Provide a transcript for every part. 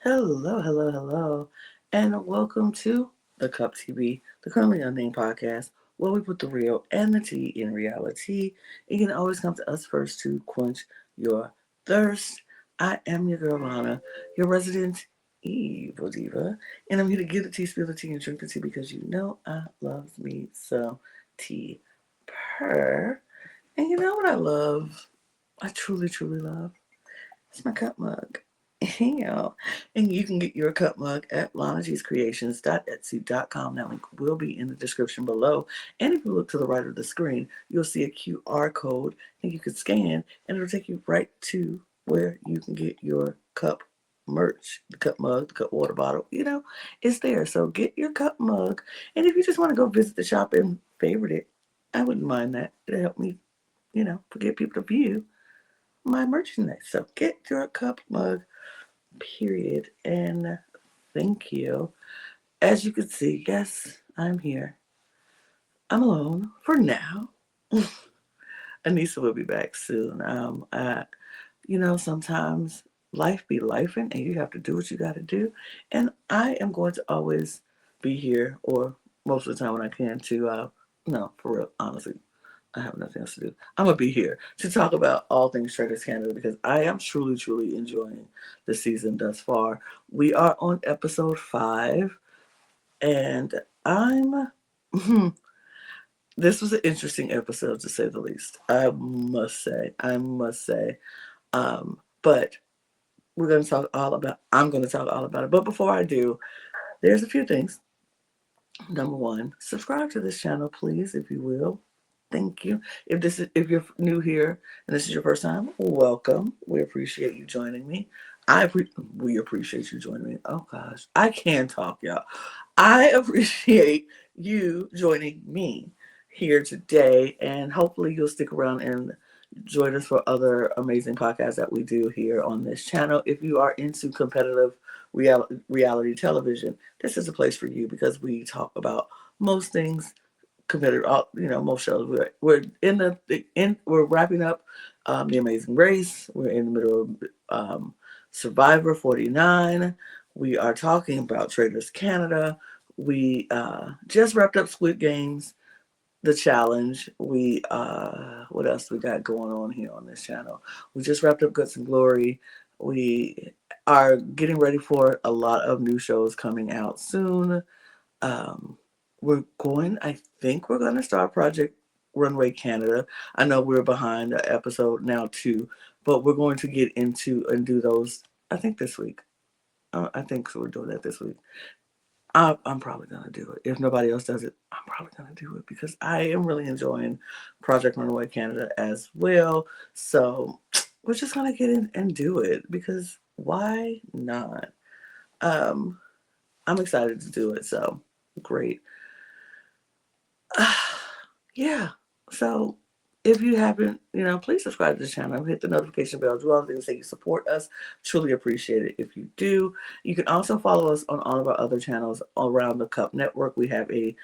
Hello, hello, hello, and welcome to the Cup TV, the Currently Unnamed Podcast, where we put the real and the tea in reality. You can always come to us first to quench your thirst. I am your girl, Lana, your resident evil diva, and I'm here to give the tea, spill the tea, and drink the tea because you know I love me some tea. Purr. And you know what I love? I truly, truly love? It's my cup mug. Yeah. And you can get your cup mug at lanagcreations.etsy.com. That link will be in the description below. And if you look to the right of the screen, you'll see a QR code and you can scan and it'll take you right to where you can get your cup merch, the cup mug, the cup water bottle. It's there. So get your cup mug. And if you just want to go visit the shop and favorite it, I wouldn't mind that. It'll help me, get people to view my merchandise. So get your cup mug, period. And thank you. As you can see, yes, I'm here. I'm alone for now. Anissa will be back soon. Sometimes life be life and you have to do what you got to do. And I am going to always be here, or most of the time when I can, to, no, for real, honestly, I have nothing else to do. I'm gonna be here to talk about all things Traitors Canada because I am truly, truly enjoying the season thus far. We are on episode 5, and I'm. This was an interesting episode to say the least. I must say. But we're gonna talk all about. I'm gonna talk all about it. But before I do, there's a few things. Number one, subscribe to this channel, please, if you will. Thank you. If you're new here and this is your first time, welcome. We appreciate you joining me. We appreciate you joining me. Oh gosh, I can talk, y'all. I appreciate you joining me here today, and hopefully you'll stick around and join us for other amazing podcasts that we do here on this channel. If you are into competitive reality television, this is a place for you because we talk about most things competitive. Most shows we're wrapping up The Amazing Race. We're in the middle of Survivor 49. We are talking about Traitors Canada. We just wrapped up Squid Games, the challenge. We what else we got going on here on this channel? We just wrapped up Guts and Glory. We are getting ready for a lot of new shows coming out soon. Um, I think we're going to start Project Runway Canada. I know we're behind episode now 2, but we're going to get into and do those, I think, this week. I think so. We're doing that this week. I'm probably going to do it. If nobody else does it, I'm probably going to do it because I am really enjoying Project Runway Canada as well. So we're just going to get in and do it because why not? I'm excited to do it. So great. Yeah. So if you haven't, please subscribe to the channel, hit the notification bell, do all the things that you support us. Truly appreciate it if you do. You can also follow us on all of our other channels around the Cup Network. We have a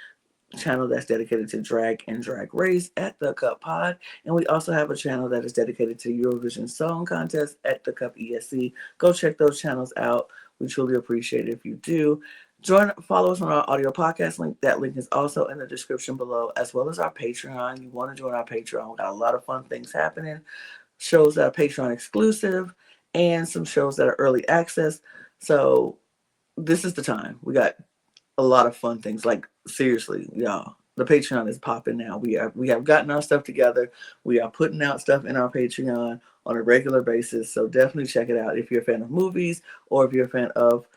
channel that's dedicated to drag and drag race at the Cup Pod, and we also have a channel that is dedicated to Eurovision Song Contest at the Cup ESC. Go check those channels out. We truly appreciate it if you do. Follow us on our audio podcast link. That link is also in the description below, as well as our Patreon. You want to join our Patreon? We got a lot of fun things happening. Shows that are Patreon exclusive, and some shows that are early access. So this is the time. We got a lot of fun things. Like seriously, y'all, the Patreon is popping now. We have gotten our stuff together. We are putting out stuff in our Patreon on a regular basis. So definitely check it out if you're a fan of movies or if you're a fan of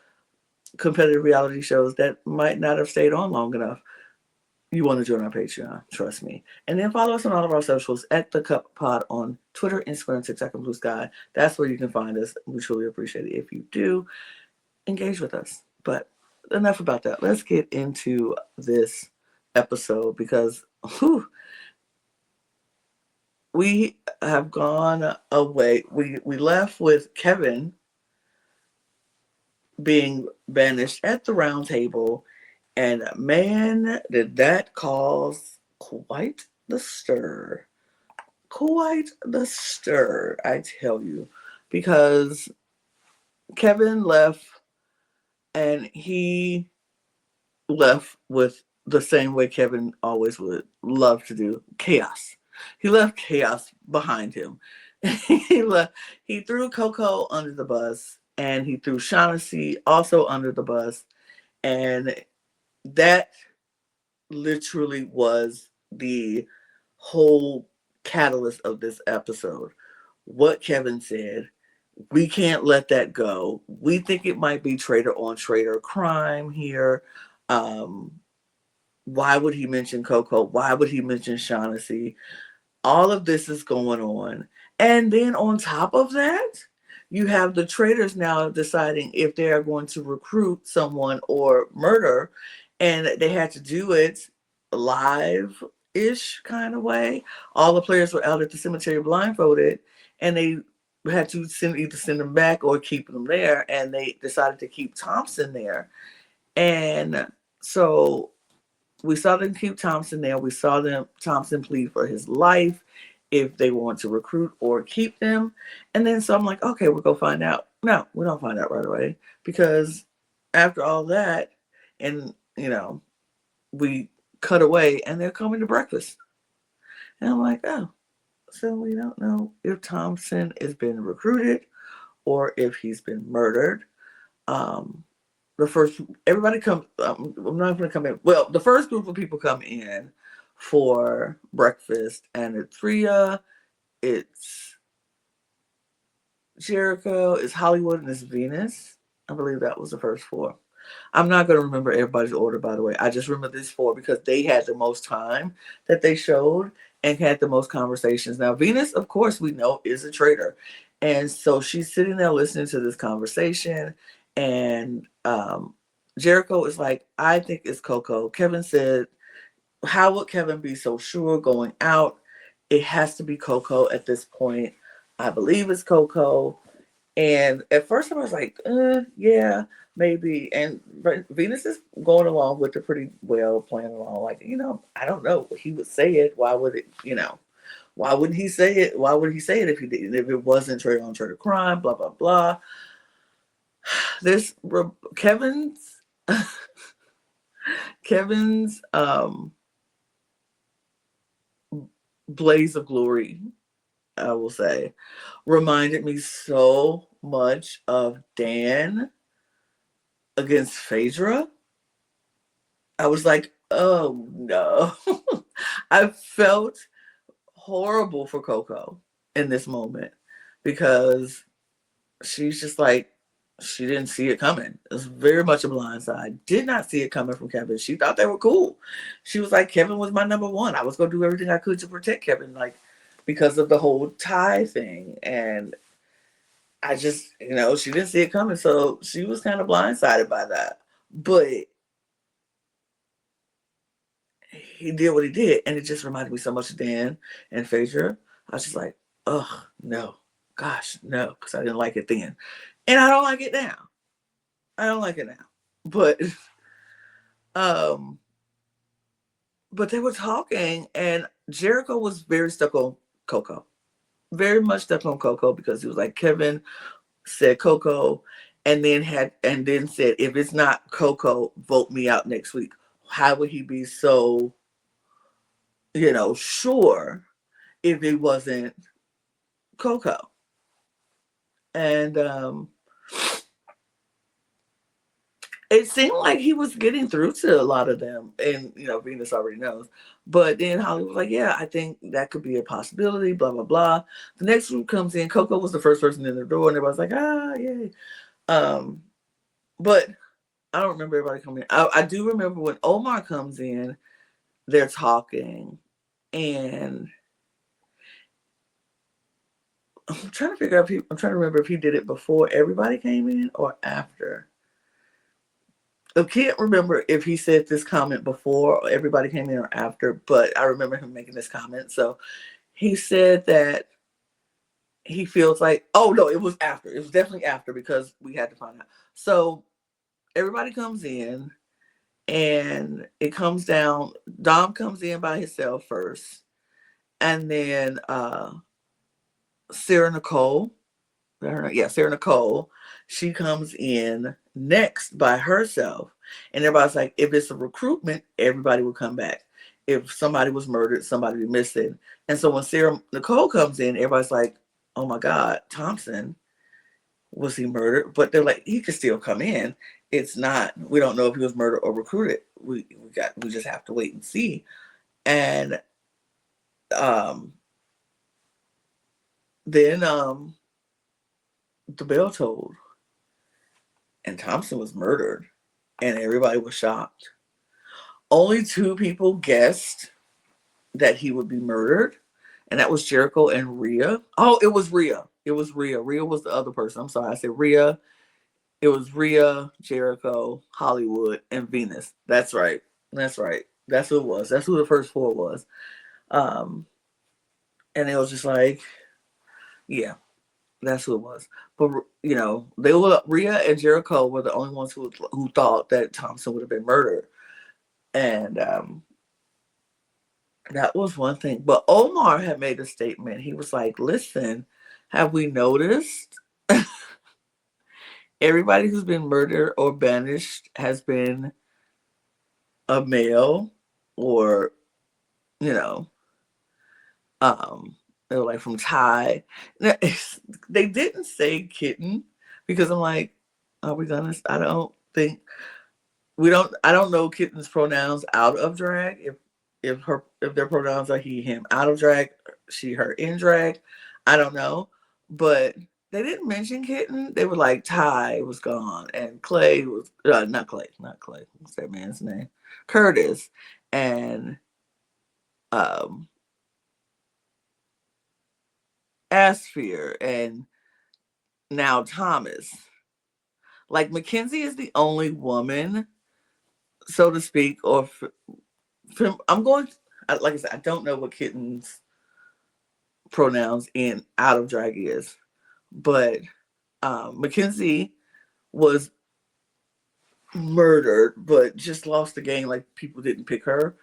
competitive reality shows that might not have stayed on long enough. You want to join our Patreon, trust me. And then follow us on all of our socials at The Cup Pod on Twitter, Instagram, TikTok, and Blue Sky. That's where you can find us. We truly appreciate it if you do engage with us. But enough about that. Let's get into this episode because we have gone away. We left with Kevin being banished at the round table, and man, did that cause quite the stir. Quite the stir, I tell you. Because Kevin left and he left with the same way Kevin always would love to do, chaos. He left chaos behind him. he left. He threw Coco under the bus, and he threw Shaughnessy also under the bus, and that literally was the whole catalyst of this episode. What Kevin said, we can't let that go. We think it might be traitor on traitor crime here. Um, why would he mention Coco? Why would he mention Shaughnessy? All of this is going on. And then on top of that, you have the traitors now deciding if they are going to recruit someone or murder, and they had to do it live ish kind of way. All the players were out at the cemetery blindfolded, and they had to either send them back or keep them there, and they decided to keep Thompson there. And so we saw them keep Thompson there. We saw Thompson plead for his life if they want to recruit or keep them. And then so I'm like, okay, we'll go find out. No, we don't find out right away, because after all that, and we cut away and they're coming to breakfast. And I'm like, oh, so we don't know if Thompson has been recruited or if he's been murdered. The first, everybody comes, I'm not going to come in. Well, the first group of people come in for breakfast, and it's Rhea, it's Jericho, it's Hollywood, and it's Venus. I believe that was the first four. I'm not going to remember everybody's order, by the way. I just remember these four because they had the most time that they showed and had the most conversations. Now, Venus, of course, we know is a traitor. And so she's sitting there listening to this conversation. And Jericho is like, I think it's Coco. Kevin said, how would Kevin be so sure going out? It has to be Coco at this point. I believe it's Coco. And at first I was like, yeah, maybe. And Venus is going along with it pretty well, playing along. Like, I don't know. He would say it. Why would it, why wouldn't he say it? Why would he say it if he didn't? If it wasn't trade on trade crime, blah, blah, blah. This Kevin's blaze of glory, I will say, reminded me so much of Dan against Phaedra. I was like, oh no. I felt horrible for Coco in this moment, because she's just like, she didn't see it coming. It was very much a blindside. Did not see it coming from Kevin. She thought they were cool. She was like, Kevin was my number one. I was going to do everything I could to protect Kevin, like, because of the whole tie thing. And I just, she didn't see it coming. So she was kind of blindsided by that. But he did what he did. And it just reminded me so much of Dan and Phaedra. I was just like, oh, no. Gosh, no. Because I didn't like it then. And I don't like it now. But but they were talking, and Jericho was very stuck on Coco. Very much stuck on Coco, because he was like, Kevin said Coco, and then said, if it's not Coco, vote me out next week. How would he be so, sure if it wasn't Coco? And it seemed like he was getting through to a lot of them, and Venus already knows. But then Holly was like, yeah, I think that could be a possibility, blah, blah, blah. The next group comes in. Coco was the first person in the door, and everybody's like, yay. But I don't remember everybody coming in. I do remember when Omar comes in, they're talking, and I'm trying to remember if he did it before everybody came in or after. I can't remember if he said this comment before everybody came in or after, but I remember him making this comment. So he said that he feels like, oh no, it was after. It was definitely after, because we had to find out. So everybody comes in, and it comes down. Dom comes in by himself first, and then Sarah Nicole, she comes in next by herself. And everybody's like, if it's a recruitment, everybody will come back. If somebody was murdered, somebody was missing. And so when Sarah Nicole comes in, everybody's like, oh my God, Thompson, was he murdered? But they're like, he could still come in. It's not, we don't know if he was murdered or recruited. We just have to wait and see. And then the bell tolled and Thompson was murdered and everybody was shocked. Only 2 people guessed that he would be murdered, and that was Jericho and Rhea. Oh, it was Rhea. It was Rhea. Rhea was the other person. I'm sorry. I said Rhea. It was Rhea, Jericho, Hollywood, and Venus. That's right. That's right. That's who it was. That's who the first 4 was. And it was just like, yeah, that's who it was. But, you know, they were, Rhea and Jericho were the only ones who thought that Thompson would have been murdered. And that was one thing. But Omar had made a statement. He was like, listen, have we noticed everybody who's been murdered or banished has been a male or, you know, they were like from Thai. They didn't say kitten because I'm like, are we gonna? I don't think I don't know kitten's pronouns out of drag. If their pronouns are he, him out of drag, she, her in drag. I don't know, but they didn't mention kitten. They were like Ty was gone and Clay was not Clay. What's that man's name? Curtis and Asphere and now Thomas. Like Mackenzie is the only woman, so to speak, or I'm going. Like I said, I don't know what kitten's pronouns in out of drag is, but Mackenzie was murdered, but just lost the game. Like people didn't pick her,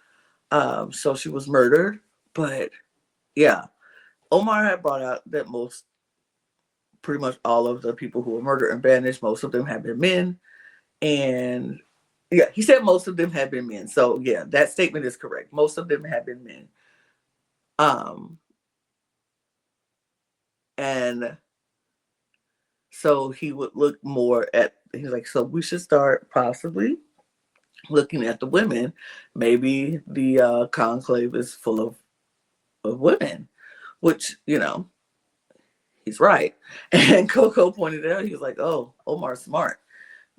so she was murdered. But yeah, Omar had brought out that pretty much all of the people who were murdered and banished, most of them have been men, and yeah, he said most of them have been men. So yeah, that statement is correct. Most of them have been men. And so he would look more at, he's like, so we should start possibly looking at the women. Maybe the conclave is full of women, which, you know, he's right. And Coco pointed out, he was like, oh, Omar's smart,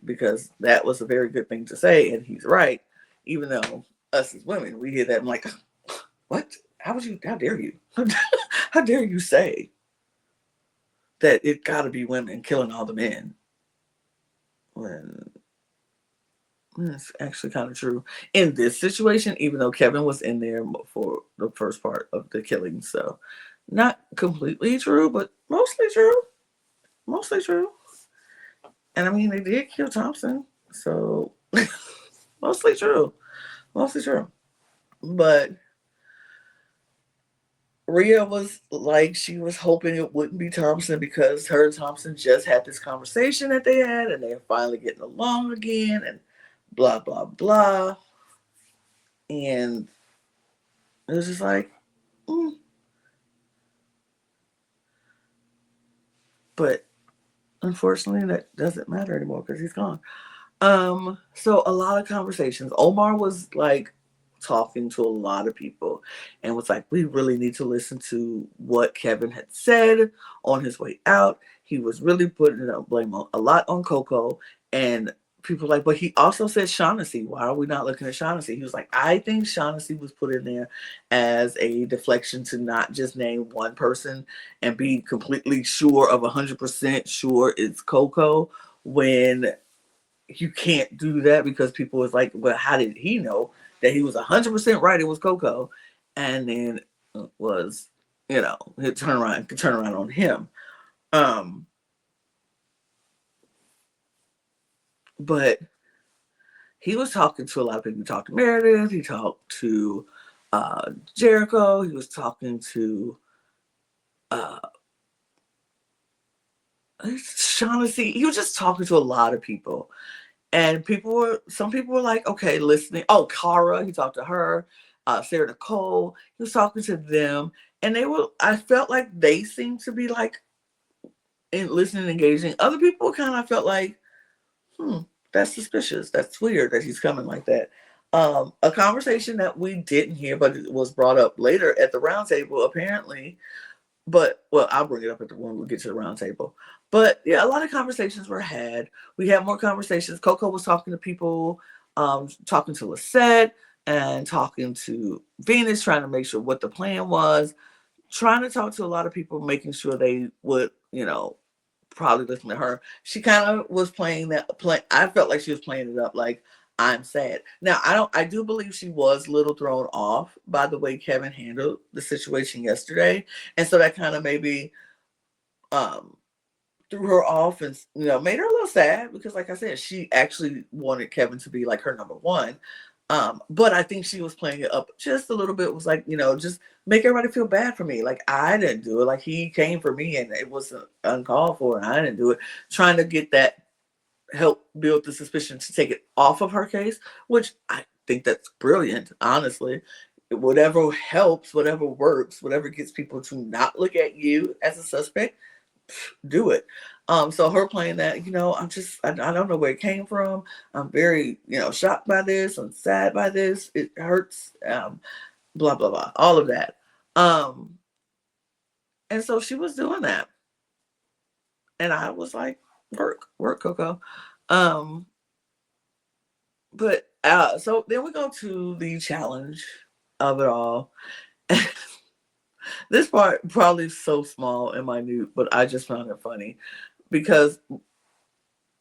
because that was a very good thing to say, and he's right. Even though us as women, we hear that, I'm like, what? How dare you? How dare you say that it gotta be women killing all the men? When it's actually kind of true in this situation, even though Kevin was in there for the first part of the killing. So not completely true, but mostly true. Mostly true. And I mean, they did kill Thompson. So mostly true. Mostly true. But Rhea was like, she was hoping it wouldn't be Thompson because her and Thompson just had this conversation that they had and they're finally getting along again and blah, blah, blah. And it was just like, But unfortunately, that doesn't matter anymore because he's gone. So a lot of conversations. Omar was like talking to a lot of people and was like, we really need to listen to what Kevin had said on his way out. He was really putting blame a lot on Coco, and people were like, but he also said Shaughnessy. Why are we not looking at Shaughnessy? He was like, I think Shaughnessy was put in there as a deflection to not just name one person and be completely sure of 100% sure it's Coco, when you can't do that, because people was like, well, how did he know that he was 100% right? It was Coco. And then it was, you know, it turn around on him. But he was talking to a lot of people. He talked to Meredith. He talked to Jericho. He was talking to Shaughnessy, he was just talking to a lot of people. And some people were like, okay, listening. Oh, Cara, he talked to her. Sarah Nicole, he was talking to them. And I felt like they seemed to be like in listening, engaging. Other people kind of felt like, that's suspicious. That's weird that he's coming like that. A conversation that we didn't hear, but it was brought up later at the round table, apparently. But, well, I'll bring it up when we get to the round table. But yeah, a lot of conversations were had. We had more conversations. Coco was talking to people, talking to Lisette and talking to Venus, trying to make sure what the plan was, trying to talk to a lot of people, making sure they would, probably listen to her. She kind of was playing I felt like she was playing it up like, I'm sad. Now, I do believe she was a little thrown off by the way Kevin handled the situation yesterday. And so that kind of maybe threw her off and, made her a little sad because, like I said, she actually wanted Kevin to be like her number one. But I think she was playing it up just a little bit. It was like, just make everybody feel bad for me. Like, I didn't do it. Like, he came for me and it was uncalled for and I didn't do it. Trying to get that, help build the suspicion to take it off of her case, which I think that's brilliant, honestly. Whatever helps, whatever works, whatever gets people to not look at you as a suspect, do it. So her playing that, I don't know where it came from. I'm very, shocked by this. I'm sad by this. It hurts. Blah, blah, blah. All of that. And so she was doing that. And I was like, work, Coco. But so then we go to the challenge of it all. This part probably so small and minute, but I just found it funny because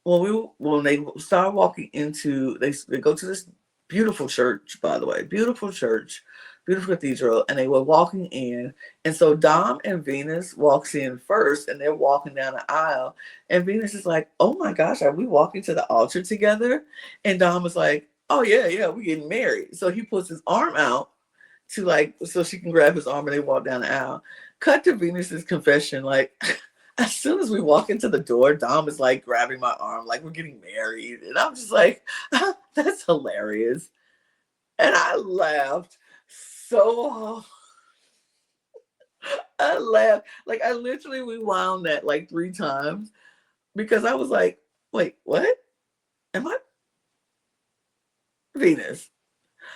when they start walking into, they go to this beautiful church, by the way, beautiful church, beautiful cathedral, and they were walking in, and so Dom and Venus walks in first, and they're walking down the aisle, and Venus is like, "Oh my gosh, are we walking to the altar together?" And Dom is like, "Oh yeah, we're getting married." So he puts his arm out to so she can grab his arm, and they walk down the aisle. Cut to Venus's confession, like as soon as we walk into the door, Dom is like grabbing my arm, like we're getting married. And I'm just like, that's hilarious. And I laughed so hard. I laughed. Like I literally rewound that like 3 times because I was like, wait, what? Am I Venus?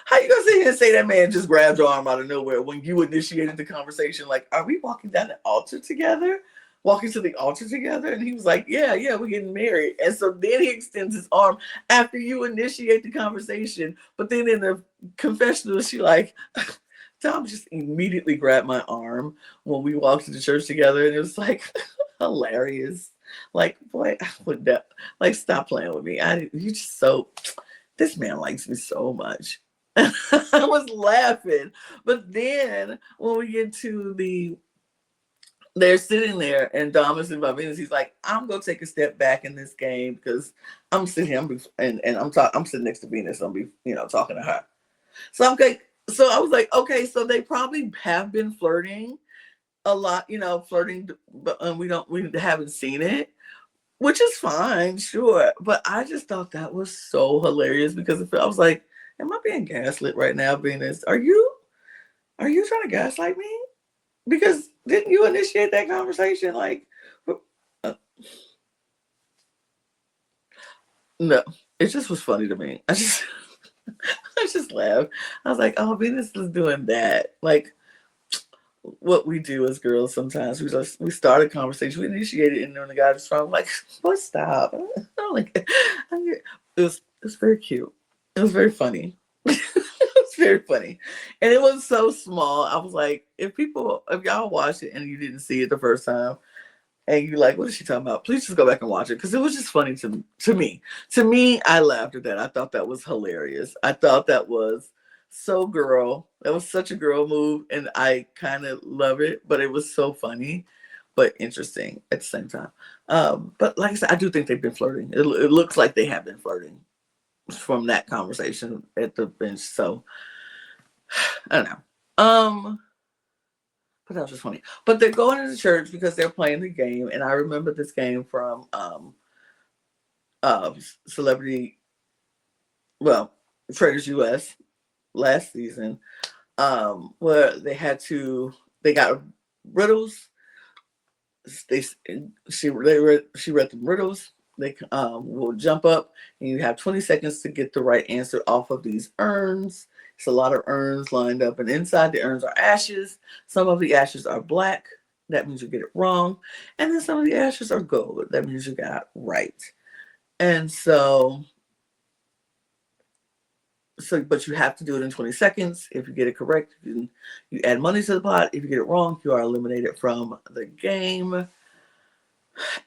How you gonna sit here and say that man just grabbed your arm out of nowhere when you initiated the conversation? Like, are we walking down the altar together? Walking to the altar together? And he was like, yeah, we're getting married. And so then he extends his arm after you initiate the conversation. But then in the confessional, she like, Tom just immediately grabbed my arm when we walked to the church together. And it was like hilarious. Like, boy, I would not, like, stop playing with me. You just this man likes me so much. I was laughing. But then when we get to they're sitting there and Dom is in my Venus, he's like, I'm gonna take a step back in this game because I'm sitting here and I'm sitting next to Venus. I'll be, talking to her. So I was like, okay, so they probably have been flirting a lot, flirting, but we haven't seen it, which is fine, sure. But I just thought that was so hilarious because I was like, am I being gaslit right now, Venus? Are you trying to gaslight me? Because didn't you initiate that conversation? Like, no, it just was funny to me. I just laughed. I was like, oh, Venus is doing that. Like what we do as girls sometimes. We start a conversation, we initiate it, and then the guy just I'm like, boy, stop. I'm like, it was very cute. It was very funny. It's very funny. And it was so small. I was like, if y'all watch it and you didn't see it the first time and you're like, what is she talking about? Please just go back and watch it because it was just funny to me. To me, I laughed at that. I thought that was hilarious. I thought that was so girl. That was such a girl move and I kind of love it, but it was so funny, but interesting at the same time. But like I said, I do think they've been flirting. It looks like they have been flirting from that conversation at the bench. So I don't know. But that was just funny. But they're going into church because they're playing the game, and I remember this game from Celebrity, well, Traitors US last season, where they got riddles. They she read the riddles. They will jump up, and you have 20 seconds to get the right answer off of these urns. It's a lot of urns lined up, and inside the urns are ashes. Some of the ashes are black. That means you get it wrong. And then some of the ashes are gold. That means you got it right. And but you have to do it in 20 seconds. If you get it correct, you add money to the pot. If you get it wrong, you are eliminated from the game.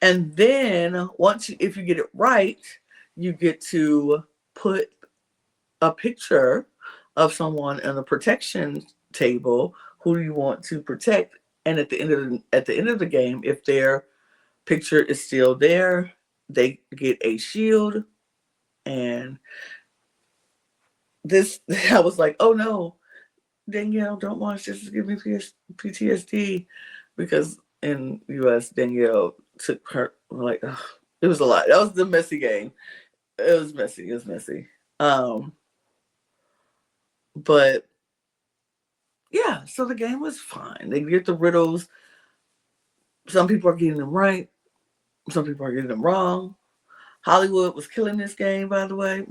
And then if you get it right, you get to put a picture of someone on the protection table who you want to protect. And at the end of the game, if their picture is still there, they get a shield. And I was like, oh no, Danielle, don't watch this. Give me PTSD, because in US, Danielle took her, like, it was a lot. That was the messy game. It was messy. But yeah, so the game was fine. They get the riddles. Some people are getting them right. Some people are getting them wrong. Hollywood was killing this game, by the way.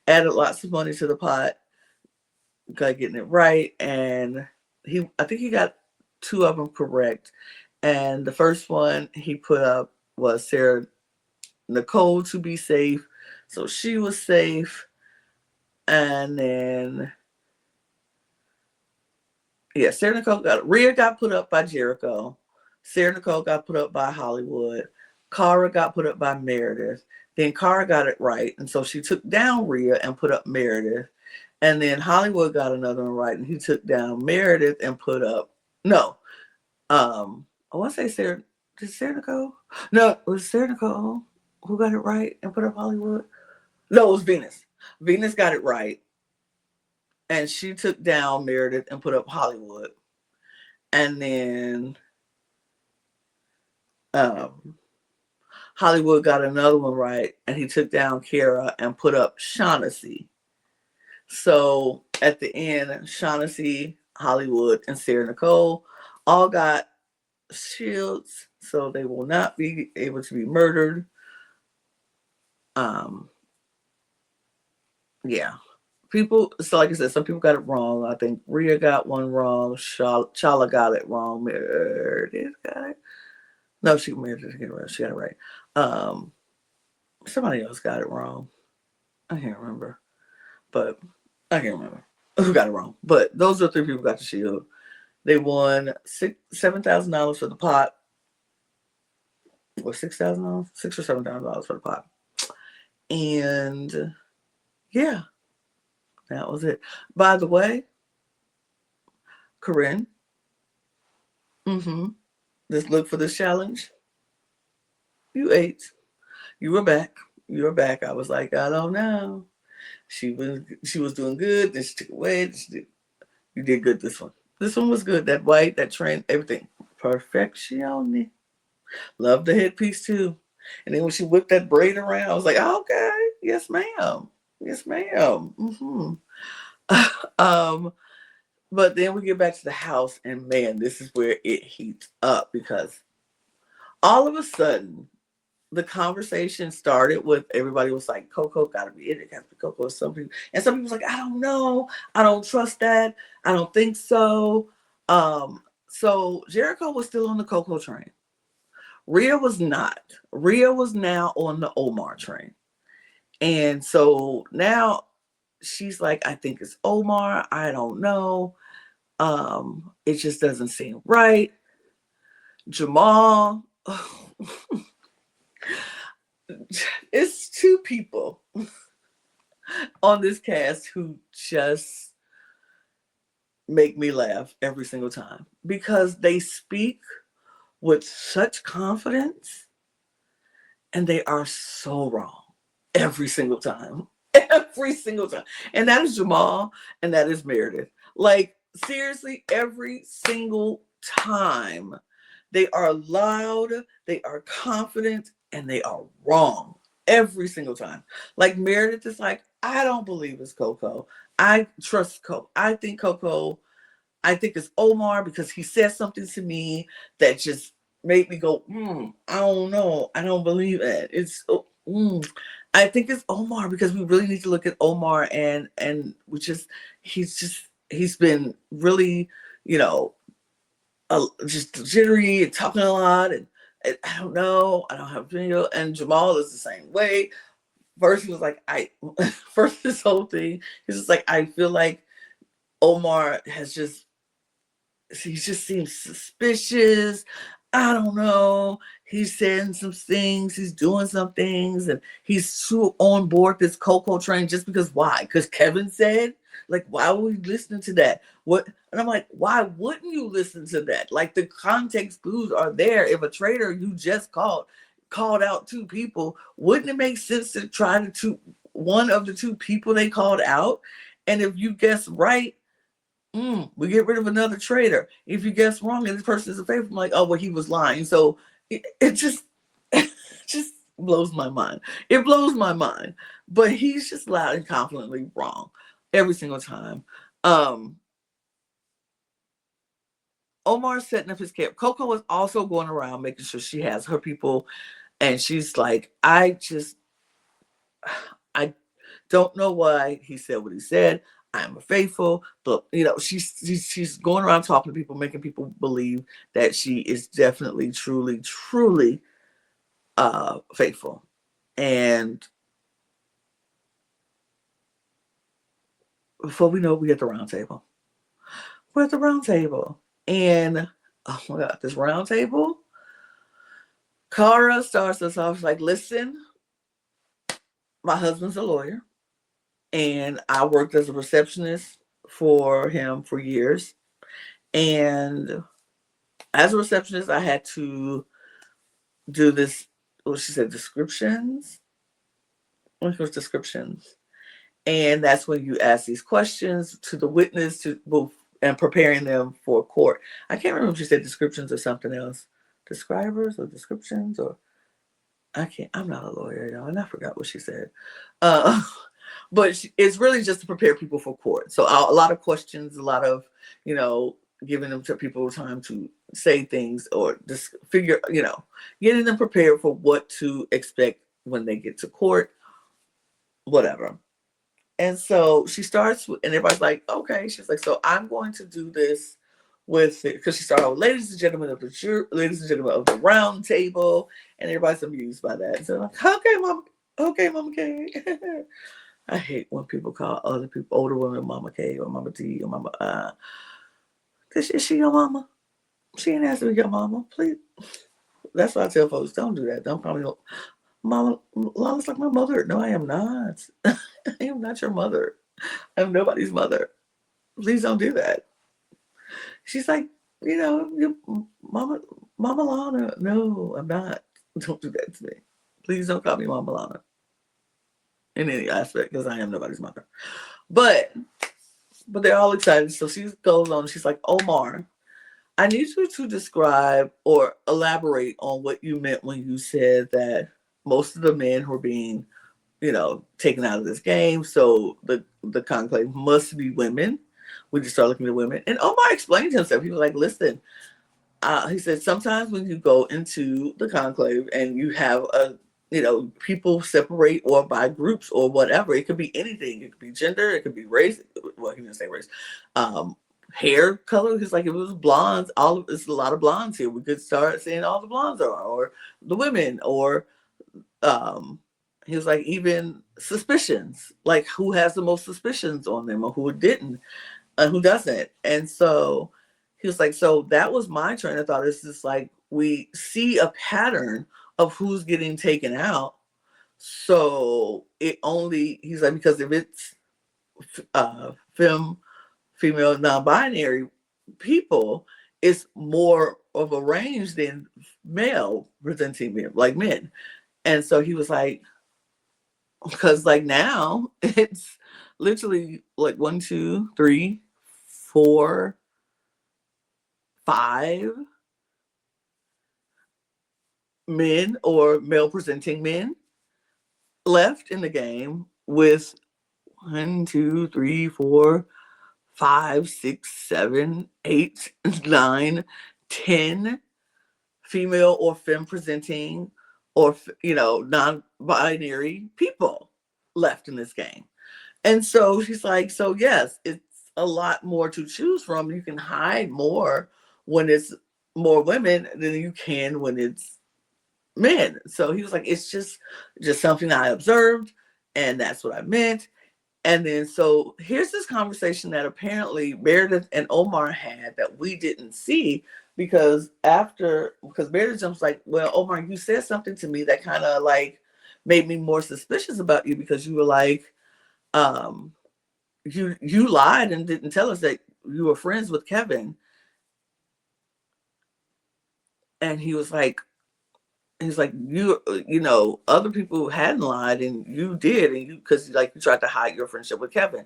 Added lots of money to the pot. Got getting it right. And I think he got 2 of them correct. And the first one he put up was Sarah Nicole to be safe. So she was safe. And then, yeah, Sarah Nicole Rhea got put up by Jericho. Sarah Nicole got put up by Hollywood. Cara got put up by Meredith. Then Cara got it right. And so she took down Rhea and put up Meredith. And then Hollywood got another one right. And he took down Meredith and put up, no. I want to say Sarah Nicole? No, it was Sarah Nicole who got it right and put up Hollywood. No, it was Venus. Venus got it right. And she took down Meredith and put up Hollywood. And then Hollywood got another one right, and he took down Kara and put up Shaughnessy. So at the end, Shaughnessy, Hollywood, and Sarah Nicole all got shields, so they will not be able to be murdered. Yeah. People, so like I said, some people got it wrong. I think Rhea got one wrong. Chala got it wrong. Meredith got it. No, Meredith didn't get it right. She got it right. Somebody else got it wrong. I can't remember. But I can't remember who got it wrong. But those are 3 people who got the shield. They won $7,000 for the pot. Or $6,000? $6,000 or $7,000 for the pot. And yeah, that was it. By the way, Corinne, just look for this challenge. You ate. You were back. I was like, I don't know. She was doing good. Then she took away. You did good this one. This one was good. That white, that trend, everything. Perfection. Love the headpiece too. And then when she whipped that braid around, I was like, oh, okay. Yes, ma'am. But then we get back to the house, and man, this is where it heats up, because all of a sudden the conversation started with everybody was like, Coco gotta be it. It has to be Coco or something. And some people was like, I don't know. I don't trust that. I don't think so. So Jericho was still on the Coco train. Rhea was not. Rhea was now on the Omar train. And so now she's like, I think it's Omar. I don't know. It just doesn't seem right. Jamal. It's 2 people on this cast who just make me laugh every single time, because they speak with such confidence and they are so wrong every single time. And that is Jamal and that is Meredith. Like, seriously, every single time. They are loud, they are confident, and they are wrong every single time. Like Meredith is like, I don't believe it's Coco. I trust Coco. I think it's Omar because he said something to me that just made me go, I don't know. I don't believe it. I think it's Omar because we really need to look at Omar and we he's been really, you know, just jittery and talking a lot and I don't know. I don't have video. And Jamal is the same way. First he was like, first this whole thing, he's just like, I feel like Omar he just seems suspicious. I don't know. He's saying some things, he's doing some things, and he's too on board this Coco train just because why? Because Kevin said, like, why would we listen to that? What? And I'm like, why wouldn't you listen to that? Like the context clues are there. If a traitor you just called out two people, wouldn't it make sense to try to one of the two people they called out? And if you guess right, we get rid of another traitor. If you guess wrong and this person is a favorite, I'm like, oh, well, he was lying. So it just, it just blows my mind. It blows my mind. But he's just loud and confidently wrong every single time. Omar's setting up his camp. Coco is also going around making sure she has her people. And she's like, I don't know why he said what he said. I'm faithful, but she's going around talking to people, making people believe that she is definitely, truly, truly faithful. And before we know it, we at the round table. We're at the round table, and oh my god, this round table. Cara starts us off like, listen, my husband's a lawyer, and I worked as a receptionist for him for years. And as a receptionist, I had to do this, what she said, descriptions. I think it was descriptions. And that's when you ask these questions to the witness to both and preparing them for court. I can't remember if she said descriptions or something else. Describers or descriptions or I'm not a lawyer, y'all, and I forgot what she said. But it's really just to prepare people for court. So a lot of questions, a lot of, giving them to people time to say things or just figure, getting them prepared for what to expect when they get to court, whatever. And so she starts, and everybody's like, okay. She's like, so I'm going to do this with it, because she started with ladies and gentlemen of the round table, and everybody's amused by that. So I'm like, okay, Mama K. I hate when people call other people, older women, Mama K or Mama T or Mama. Is she your mama? She ain't asked to be your mama, please. That's why I tell folks, don't do that. Don't call me Mama. Lana's like my mother. No, I am not. I am not your mother. I'm nobody's mother. Please don't do that. She's like, Mama Lana. No, I'm not. Don't do that to me. Please don't call me Mama Lana in any aspect, because I am nobody's mother. But they're all excited. So she goes on. She's like, Omar, I need you to describe or elaborate on what you meant when you said that most of the men who are being, taken out of this game. So the conclave must be women. We just start looking at women. And Omar explained himself. He was like, listen, he said, sometimes when you go into the conclave and you have people separate or by groups or whatever, it could be anything. It could be gender, it could be race. Well, he didn't say race. Hair color, because like if it was blondes, it's a lot of blondes here. We could start saying all the blondes are, or the women, or he was like, even suspicions, like who has the most suspicions on them or who didn't, who doesn't. And so he was like, so that was my train of thought. It's just like we see a pattern of who's getting taken out. So he's like, because if it's female non-binary people, it's more of a range than male presenting men, like men. And so he was like, because like now it's literally like 1, 2, 3, 4, 5 men or male presenting men left in the game with 1, 2, 3, 4, 5, 6, 7, 8, 9, 10 female or femme presenting or, non-binary people left in this game. And so she's like, so yes, it's a lot more to choose from. You can hide more when it's more women than you can when it's men. So he was like, it's just something I observed, and that's what I meant. And then so here's this conversation that apparently Meredith and Omar had that we didn't see because Meredith jumps like, well, Omar, you said something to me that kind of like made me more suspicious about you because you were like, um, you lied and didn't tell us that you were friends with Kevin. And he's like, other people hadn't lied and you did, and because like you tried to hide your friendship with Kevin.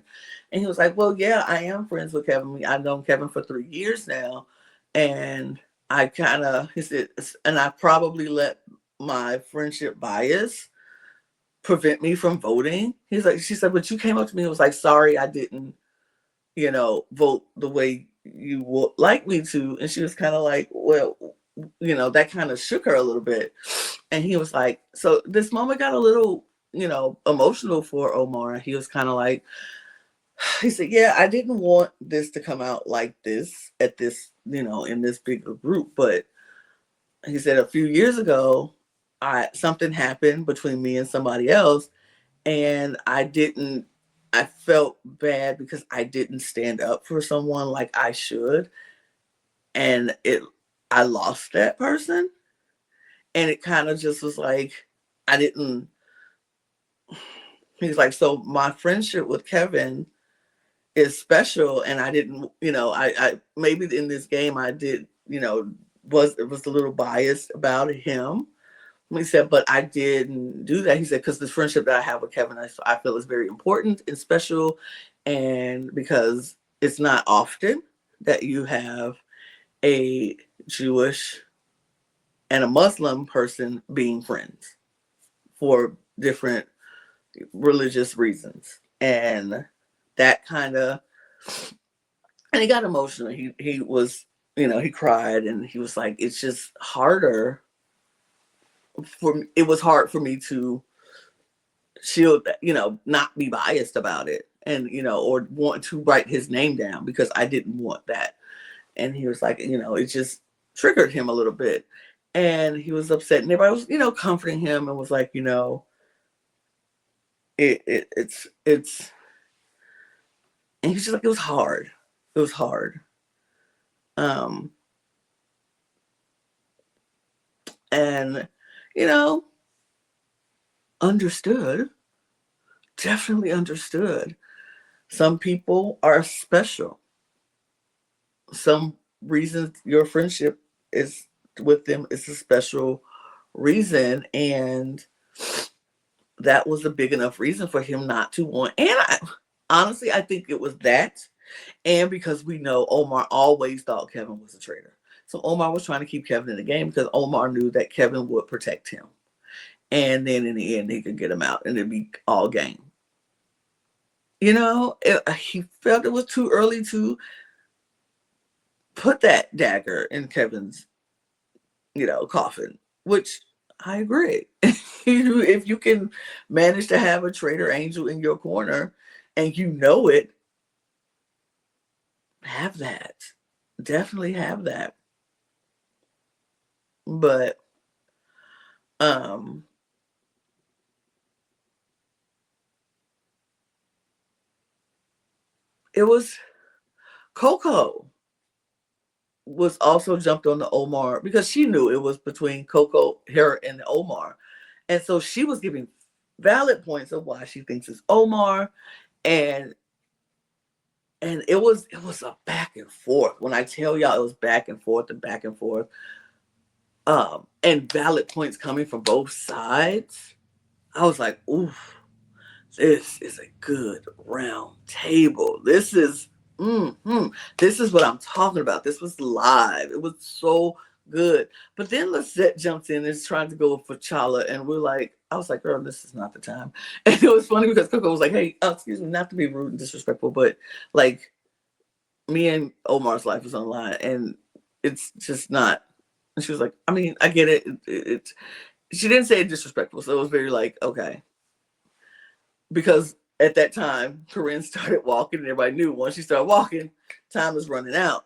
And he was like, well, yeah, I am friends with Kevin. I've known Kevin for 3 years now, and he said, and I probably let my friendship bias prevent me from voting. She said, but you came up to me and was like, sorry, I didn't, vote the way you would like me to. And she was kind of like, well, that kind of shook her a little bit. And he was like, so this moment got a little, emotional for Omar. He was kind of like, he said, yeah, I didn't want this to come out like this at this, in this bigger group. But he said a few years ago, something happened between me and somebody else. And I felt bad because I didn't stand up for someone like I should. And I lost that person. And it kind of just was like, I didn't, he's like, so my friendship with Kevin is special. And I didn't, I maybe in this game I did, was a little biased about him. He said, but I didn't do that. He said, because the friendship that I have with Kevin, I feel is very important and special. And because it's not often that you have a Jewish and a Muslim person being friends for different religious reasons. And that kind of, and he got emotional. He was, he cried and he was like, it's just harder it was hard for me to shield, not be biased about it and, or want to write his name down because I didn't want that. And he was like, it just triggered him a little bit. And he was upset and everybody was, comforting him and was like, it's, and he's just like, it was hard. It was hard. And, understood, definitely understood. Some people are special. Some reasons your friendship is with them is a special reason. And that was a big enough reason for him not to want. And honestly, I think it was that. And because we know Omar always thought Kevin was a traitor. So Omar was trying to keep Kevin in the game because Omar knew that Kevin would protect him. And then in the end, he could get him out and it'd be all game. He felt it was too early to put that dagger in Kevin's, coffin, which I agree. If you can manage to have a traitor angel in your corner and it, have that. Definitely have that. But, it was Coco was also jumped on the Omar because she knew it was between Coco, her, and Omar. And so she was giving valid points of why she thinks it's Omar. And it was a back and forth. When I tell y'all it was back and forth and back and forth. And valid points coming from both sides. I was like, ooh, this is a good round table. This is This is what I'm talking about. This was live. It was so good. But then Lisette jumps in and is trying to go for Chala, and we're like, I was like, girl, this is not the time. And it was funny because Coco was like, hey, excuse me, not to be rude and disrespectful, but like me and Omar's life is online, and it's just not. And she was like, I mean, I get it. She didn't say it disrespectful, so it was very like, okay. Because at that time, Corinne started walking, and everybody knew once she started walking, time was running out.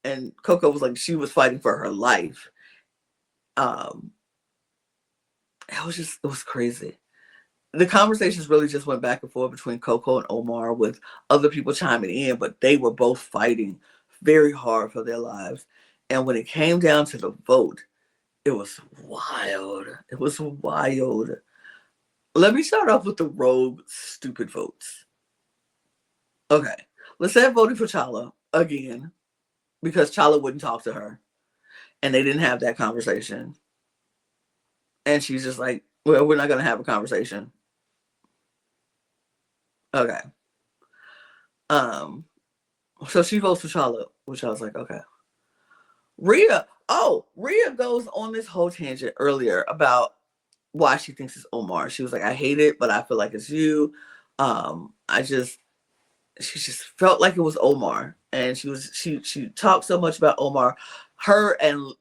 And Coco was like, she was fighting for her life. Um, it was crazy. The conversations really just went back and forth between Coco and Omar with other people chiming in, but they were both fighting very hard for their lives. And when it came down to the vote, it was wild. It was wild. Let me start off with the rogue, stupid votes. Okay. Lisette voted for Chala again because Chala wouldn't talk to her. And they didn't have that conversation. And she's just like, well, we're not going to have a conversation. Okay. So she votes for Chala, which I was like, okay. Rhea goes on this whole tangent earlier about why she thinks it's Omar. She was like, I hate it, but I feel like it's you. She just felt like it was Omar, and she talked so much about Omar. Her and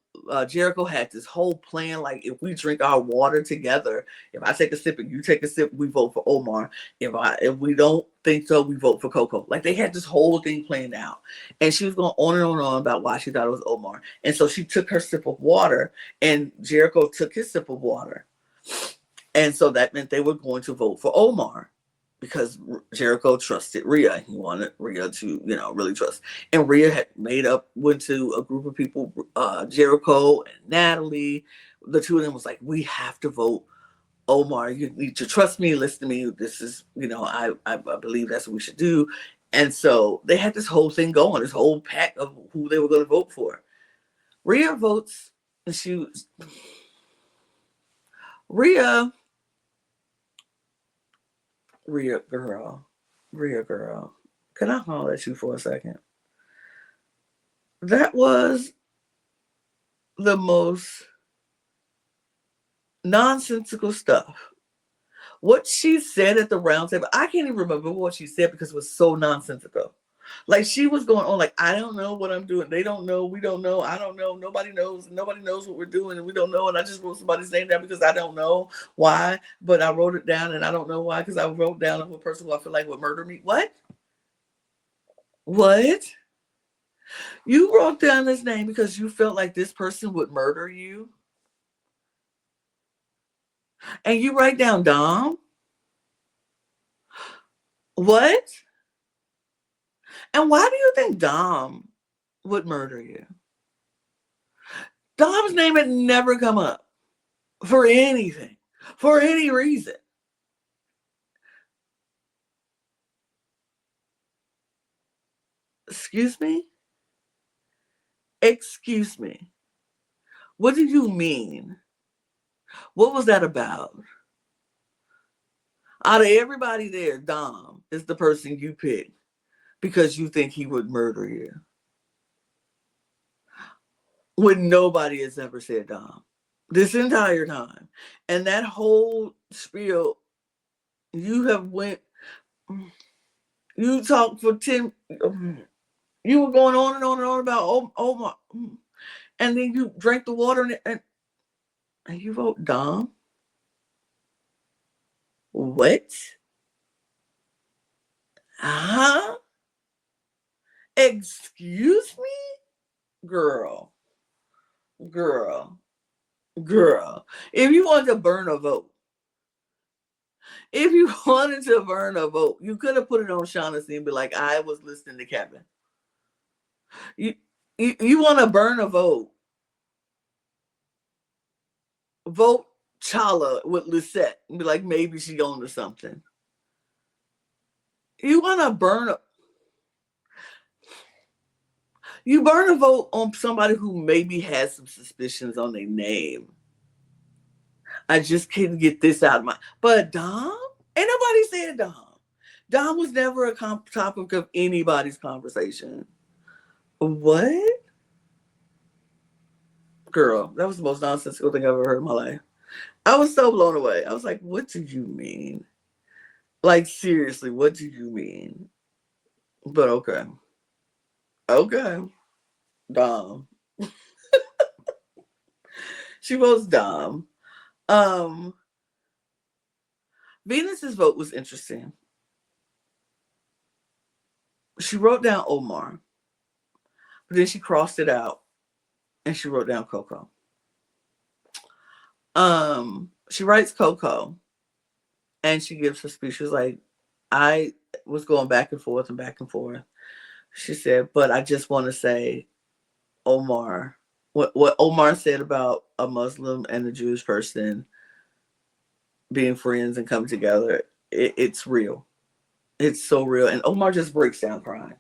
Jericho had this whole plan, like if we drink our water together, if I take a sip and you take a sip, we vote for Omar. If we don't think so, we vote for Coco. Like they had this whole thing planned out, and she was going on and on and on about why she thought it was Omar. And so she took her sip of water, and Jericho took his sip of water, and so that meant they were going to vote for Omar. Because Jericho trusted Rhea. He wanted Rhea to, really trust. And Rhea had went to a group of people, Jericho and Natalie. The two of them was like, we have to vote Omar. You need to trust me, listen to me. This is, I believe that's what we should do. And so they had this whole thing going, this whole pack of who they were going to vote for. Rhea votes, and Rhea girl, can I holler at you for a second? That was the most nonsensical stuff. What she said at the round table, I can't even remember what she said because it was so nonsensical. Like she was going on like, I don't know what I'm doing. They don't know. We don't know. I don't know. Nobody knows. Nobody knows what we're doing, and we don't know. And I just wrote somebody's name down because I don't know why, but I wrote it down, and I don't know why because I wrote down a person who I feel like would murder me. What? You wrote down this name because you felt like this person would murder you? And you write down Dom? What? And why do you think Dom would murder you? Dom's name had never come up for anything, for any reason. Excuse me? Excuse me. What do you mean? What was that about? Out of everybody there, Dom is the person you picked because you think he would murder you. When nobody has ever said Dom this entire time. And that whole spiel, you talked for 10, you were going on and on and on about Omar. And then you drank the water and you vote Dom? What? Huh? Excuse me? Girl. If you wanted to burn a vote, you could have put it on Shaughnessy and be like, I was listening to Kevin. You want to burn a vote? Vote Chala with Lisette and be like, maybe she on to something. You want to you burn a vote on somebody who maybe has some suspicions on their name. I just couldn't get this out of my. But Dom? Ain't nobody said Dom. Dom was never a topic of anybody's conversation. What? Girl, that was the most nonsensical thing I've ever heard in my life. I was so blown away. I was like, what do you mean? Like, seriously, what do you mean? But okay. Okay. Dom. She votes Dom. Um, Venus's vote was interesting. She wrote down Omar, but then she crossed it out and she wrote down Coco. She writes Coco and she gives her speech. She was like, I was going back and forth and back and forth. She said, but I just want to say, Omar, what Omar said about a Muslim and a Jewish person being friends and coming together, it's real. It's so real. And Omar just breaks down crying.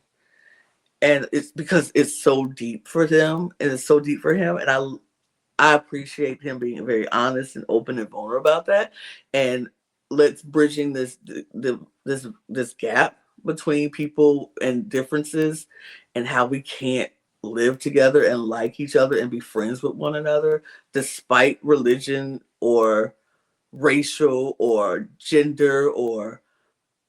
And it's because it's so deep for them and it's so deep for him. And I appreciate him being very honest and open and vulnerable about that. And let's bridging this gap between people and differences and how we can't live together and like each other and be friends with one another despite religion or racial or gender or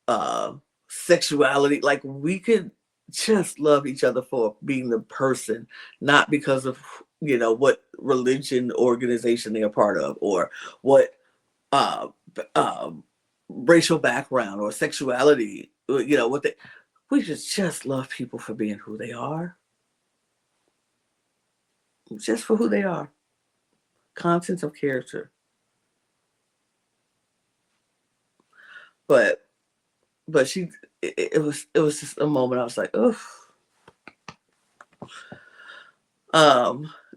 uh sexuality. Like, we could just love each other for being the person, not because of what religion organization they're a part of or what uh, uh racial background or sexuality, what they we just love people for being who they are, just for who they are, content of character. But she it was just a moment I was like, oh.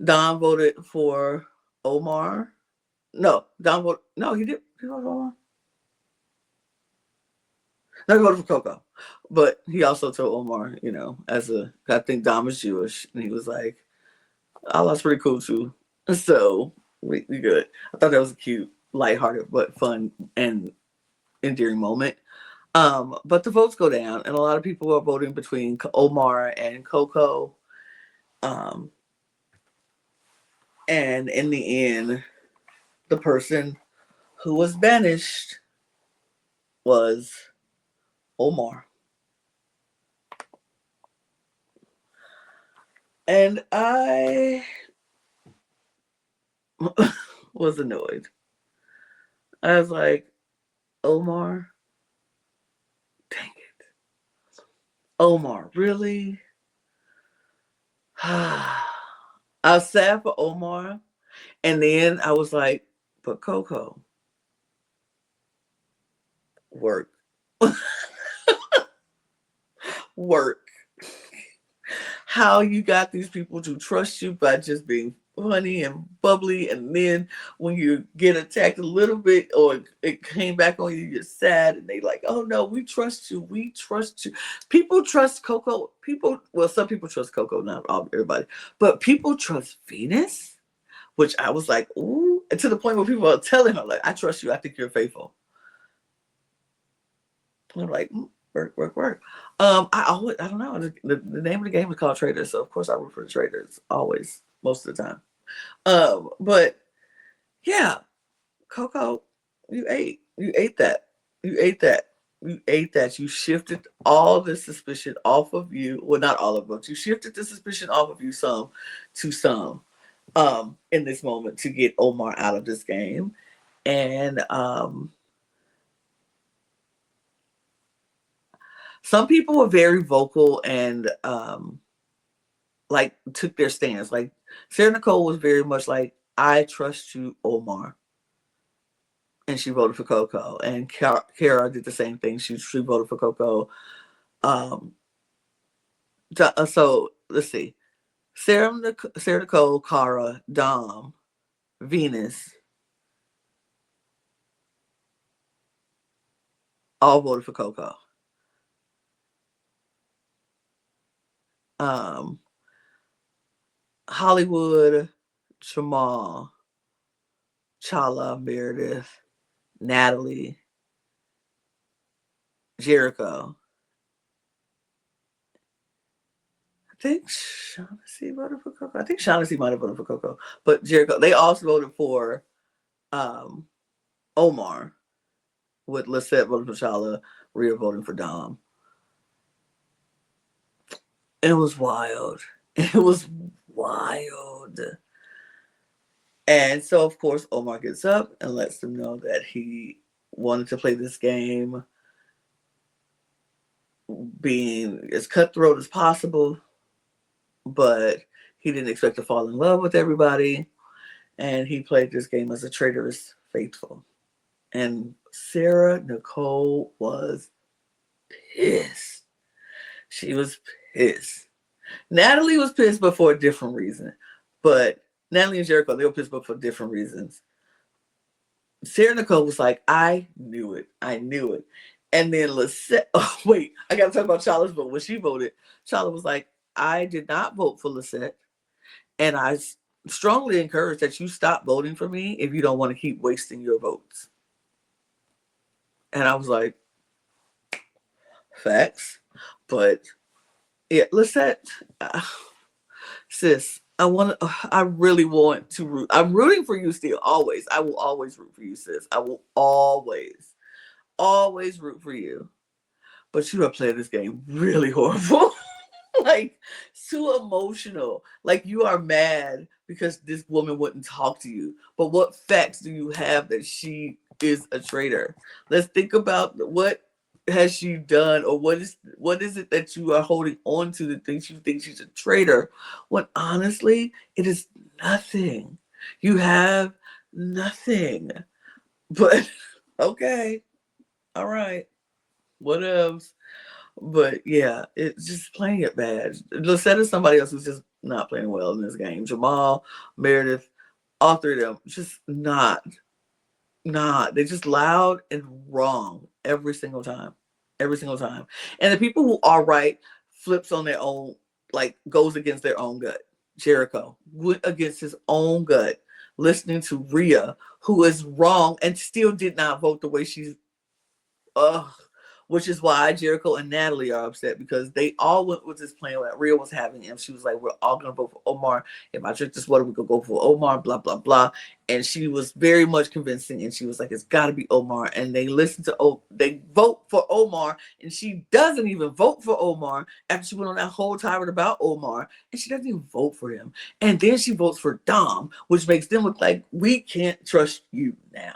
Don voted for Omar. No, Don voted. No, he did. He voted for Omar. No, he voted for Coco. But he also told Omar, I think Don was Jewish, and he was like, Allah's pretty cool too. So we good. I thought that was a cute, lighthearted, but fun and endearing moment. But the votes go down, and a lot of people are voting between Omar and Coco. Um, and in the end, the person who was banished was Omar. And I was annoyed. I was like, Omar? Dang it. Omar, really? I was sad for Omar. And then I was like, but Coco, work. Work. How you got these people to trust you by just being funny and bubbly, and then when you get attacked a little bit or it came back on you, you're sad, and they like, oh no, we trust you, we trust you. People trust Coco. Some people trust Coco, not everybody, but people trust Venus, which I was like, ooh, and to the point where people are telling her like, I trust you, I think you're faithful. And I'm like, work, work, work. I don't know. The name of the game is called Traitors, so of course I root for the Traitors always, most of the time. But yeah, Coco, you ate that, you ate that, you ate that. You shifted all the suspicion off of you. Well, not all of them. You shifted the suspicion off of you some to some in this moment to get Omar out of this game, and some people were very vocal and like took their stance. Like Sarah Nicole was very much like, I trust you, Omar. And she voted for Coco. And Kara did the same thing. She voted for Coco. Um, so let's see. Sarah Nicole, Kara, Dom, Venus, all voted for Coco. Um, Hollywood, Jamal, Chala, Meredith, Natalie, Jericho. I think Shaughnessy voted for Coco. I think Shaughnessy might have voted for Coco. But Jericho, they also voted for um, Omar, with Lisette voting for Shala, Rhea voting for Dom. It was wild. It was wild. And so, of course, Omar gets up and lets them know that he wanted to play this game being as cutthroat as possible, but he didn't expect to fall in love with everybody. And he played this game as a traitorous faithful. And Sarah Nicole was pissed. She was pissed. Natalie was pissed, but for a different reason. But Natalie and Jericho, they were pissed, but for different reasons. Sarah Nicole was like, I knew it. I knew it. And then Lisette, oh, wait, I got to talk about Charlotte's vote. When she voted, Charlotte was like, I did not vote for Lisette. And I strongly encourage that you stop voting for me if you don't want to keep wasting your votes. And I was like, facts. But yeah, Lisette, sis, I really want to root. I'm rooting for you still, always. I will always root for you, sis. I will always root for you. But you are playing this game really horrible. Like, too emotional. Like, you are mad because this woman wouldn't talk to you. But what facts do you have that she is a traitor? Let's think about what has she done, or what is it that you are holding on to that thinks you think she's a traitor, when honestly it is nothing. You have nothing. But okay, all right, what else? But yeah, it's just playing it bad. Lisette is somebody else who's just not playing well in this game. Jamal, Meredith, all three of them just not. They're just loud and wrong every single time. Every single time. And the people who are right flips on their own, like goes against their own gut. Jericho went against his own gut, listening to Rhea, who is wrong and still did not vote the way she's ugh. Which is why Jericho and Natalie are upset, because they all went with this plan that Rhea was having, and she was like, "We're all gonna vote for Omar. If I drink this water, we could go for Omar." Blah blah blah. And she was very much convincing, and she was like, "It's got to be Omar." And they listen to they vote for Omar, and she doesn't even vote for Omar after she went on that whole tirade about Omar, and she doesn't even vote for him. And then she votes for Dom, which makes them look like we can't trust you now.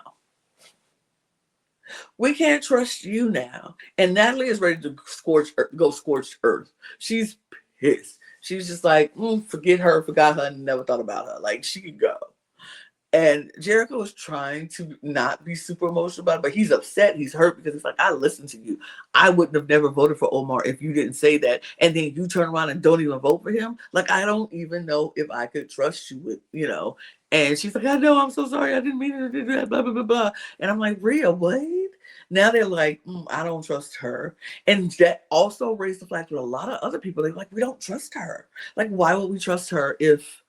We can't trust you now. And Natalie is ready to go scorched earth. She's pissed. She's just like, forget her, forgot her, and never thought about her. Like, she could go. And Jericho is trying to not be super emotional about it, but he's upset. He's hurt because it's like, I listened to you. I wouldn't have never voted for Omar if you didn't say that. And then you turn around and don't even vote for him. Like, I don't even know if I could trust you with, And she's like, I know, I'm so sorry. I didn't mean to do that, blah, blah, blah, blah. And I'm like, Rhea, what? Now they're like, I don't trust her. And that also raised the flag with a lot of other people. They're like, we don't trust her. Like, why would we trust her if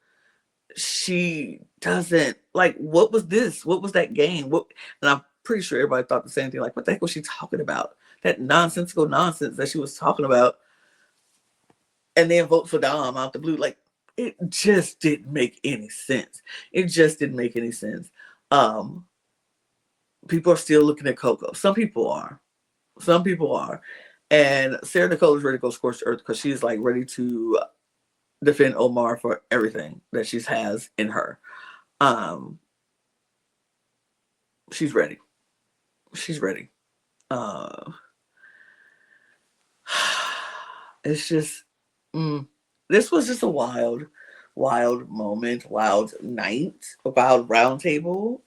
she doesn't, like, what was this? What was that game? And I'm pretty sure everybody thought the same thing. Like, what the heck was she talking about? That nonsensical nonsense that she was talking about. And then vote for Dom out the blue. Like, it just didn't make any sense. It just didn't make any sense. People are still looking at Coco. Some people are. And Sarah Nicole is ready to go scorched earth because she's like ready to defend Omar for everything that she has in her. She's ready. It's just, this was just a wild moment, wild night, a wild round table.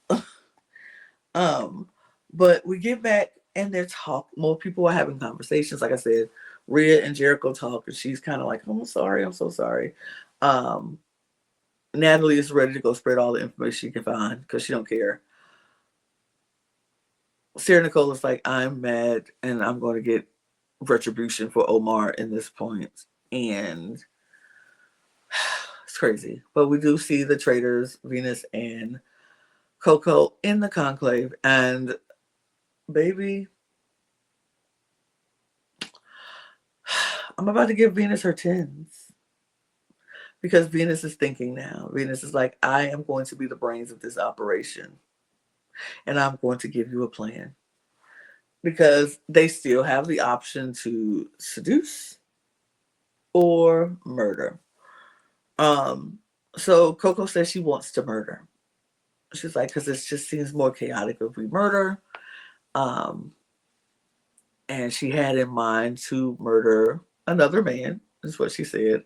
But we get back and they're more people are having conversations. Like I said, Rhea and Jericho talk, and she's kind of like, I'm so sorry. Natalie is ready to go spread all the information she can find because she don't care. Sarah Nicole is like, I'm mad and I'm going to get retribution for Omar in this point. And it's crazy. But we do see the traitors, Venus and Coco, in the conclave. And baby, I'm about to give Venus her tens because Venus is thinking now. Venus is like, I am going to be the brains of this operation and I'm going to give you a plan because they still have the option to seduce or murder. Um, so Coco says she wants to murder. She's like, because it just seems more chaotic if we murder. Um, and she had in mind to murder another man, is what she said,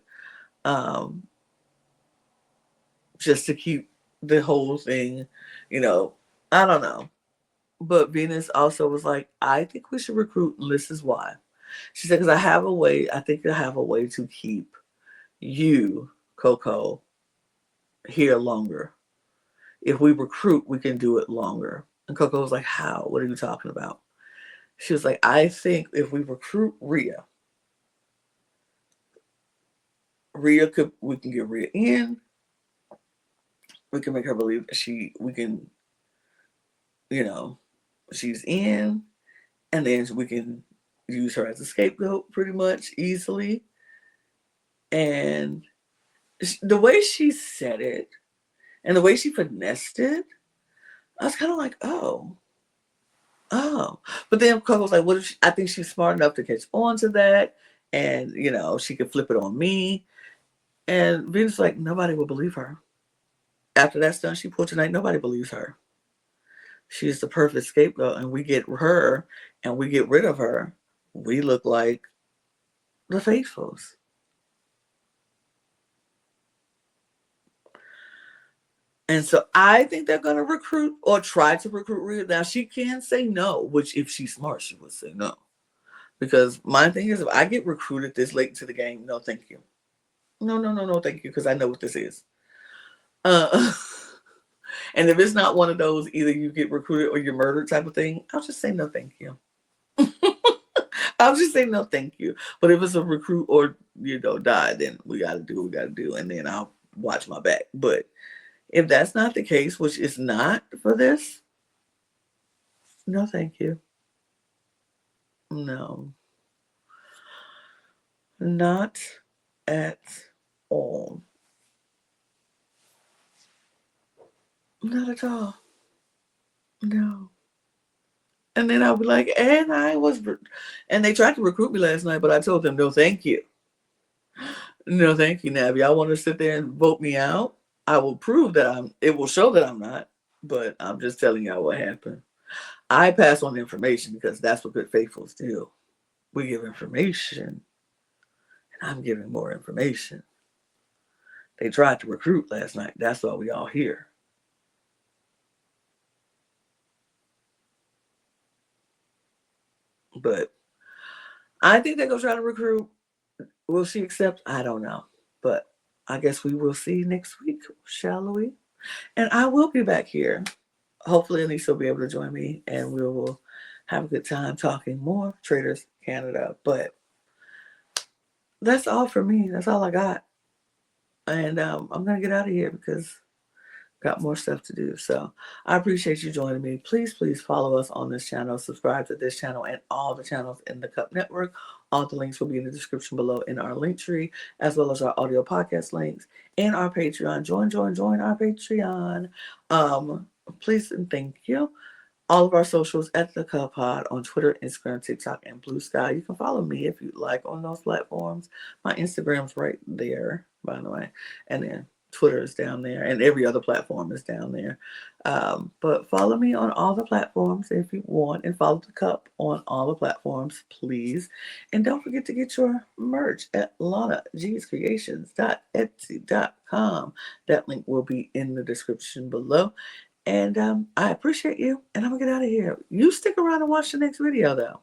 um, just to keep the whole thing, you know, I don't know. But Venus also was like, I think we should recruit, and this is why. She said, because I think I have a way to keep you, Coco, here longer. If we recruit, we can do it longer. And Coco was like, how? What are you talking about? She was like, I think if we recruit we can get Rhea in. We can make her believe that we can, you know, she's in. And then we can use her as a scapegoat pretty much easily. And the way she said it and the way she finessed it, I was kind of like, oh. But then Coco was like, what if I think she's smart enough to catch on to that. And, she could flip it on me. And Venus was like, nobody will believe her. After that's done, she pulled tonight. Nobody believes her. She's the perfect scapegoat. And we get her and we get rid of her. We look like the faithfuls. And so I think they're going to recruit or try to recruit Rhea. Now, she can say no, which if she's smart, she would say no. Because my thing is, if I get recruited this late into the game, no, thank you. No, thank you, because I know what this is. And if it's not one of those, either you get recruited or you're murdered type of thing, I'll just say no, thank you. I'll just say no, thank you. But if it's a recruit or, die, then we got to do what we got to do. And then I'll watch my back. But if that's not the case, which is not for this, no, thank you. No. Not at all. Not at all. No. And then I'll be like, and they tried to recruit me last night, but I told them, no, thank you. No, thank you. Now, if y'all want to sit there and vote me out, I will prove that it will show that I'm not, but I'm just telling y'all what happened. I pass on information because that's what good faithfuls do. We give information, and I'm giving more information. They tried to recruit last night. That's why we all here. But I think they're going to try to recruit. Will she accept? I don't know. But I guess we will see next week, shall we? And I will be back here. Hopefully, Anissa will be able to join me, and we will have a good time talking more Traitors Canada. But that's all for me. That's all I got. And I'm going to get out of here because got more stuff to do. So I appreciate you joining me. Please follow us on this channel. Subscribe to this channel and all the channels in the Cup Network. All the links will be in the description below in our link tree, as well as our audio podcast links and our Patreon. Join our Patreon. Please and thank you. All of our socials at the Cup Pod on Twitter, Instagram, TikTok, and Blue Sky. You can follow me if you'd like on those platforms. My Instagram's right there, by the way. And then Twitter is down there, and every other platform is down there. But follow me on all the platforms if you want, and follow the Cup on all the platforms, please. And don't forget to get your merch at LanaGsCreations.etsy.com. That link will be in the description below. And I appreciate you, and I'm going to get out of here. You stick around and watch the next video, though.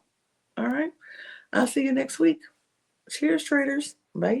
All right? I'll see you next week. Cheers, traders. Bye.